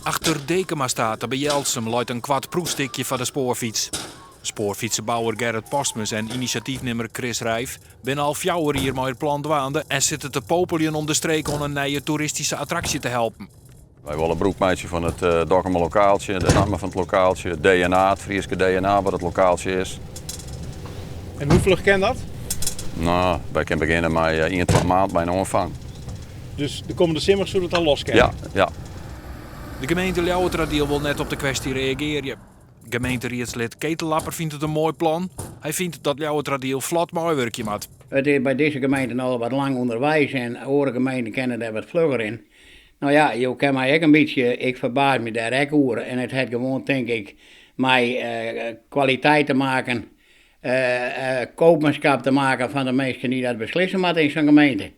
Achter Dekema staat bij Jelsum luidt een kwart proefstikje van de spoorfiets. Spoorfietsenbouwer Gerrit Postmus en initiatiefnemer Chris Rijf binnen al 4 jaar hier met het plan dwaande en zitten te popelen om de streek om een nieuwe toeristische attractie te helpen. Wij willen broekmeisje van het Dokkum lokaaltje, de naam van het lokaaltje, het DNA, het Frieske DNA wat het lokaaltje is. En hoe vlug ken dat? Nou, wij kunnen beginnen met 1, 2 maanden bij een ontvang. Dus de komende simmer zullen het al loskennen? Ja. De gemeente Ljouwertradiel wil net op de kwestie reageren. Gemeenteraadslid Ketellapper vindt het een mooi plan. Hij vindt dat Ljouwertradiel vlot mooi werkje maakt. Het is bij deze gemeente al wat lang onderwijs en andere gemeenten kennen daar wat vlugger in. Nou ja, je kan mij ook een beetje, ik verbaas me daar ook over. En het heeft gewoon, denk ik, met kwaliteit te maken, koopmanschap te maken van de mensen die dat beslissen moeten in zo'n gemeente.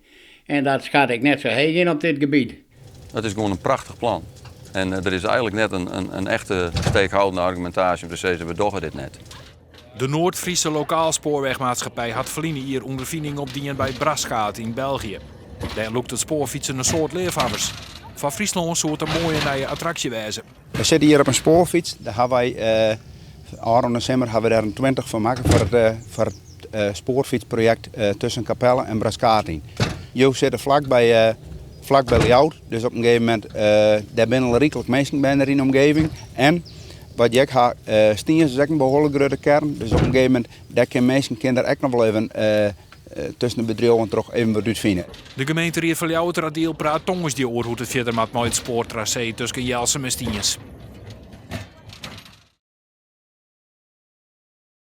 En dat schat ik net zo heeg in op dit gebied. Het is gewoon een prachtig plan. En er is eigenlijk net een echte steekhoudende argumentatie om te zeggen, we doggen dit net. De Noord-Friese lokaalspoorwegmaatschappij had verliezen hier ondervinding op die bij Brasgaat in België. Daar loopt het spoorfietsen een soort leefhabbers. Van Friesland soort een mooie nieuwe attractie wijzen. We zitten hier op een spoorfiets. Daar hebben wij, Aron en Simmer hebben we daar een 20 van maken voor het spoorfietsproject tussen Capelle en Brascaat. Jo zit vlakbij Ljouwert. Dus op een gegeven moment, daar zijn al rijkelijk mensen in de omgeving. En wat je gaat, Stiens is ook een behoorlijk grote kern. Dus op een gegeven moment, daar kunnen mensen kinderen ook nog wel even tussen de bedrijven toch even wat uitvinden. De gemeente van Ljouwertradiel praat tongens die over hoe het verder met het spoortracé tussen Jelsum en Stiens.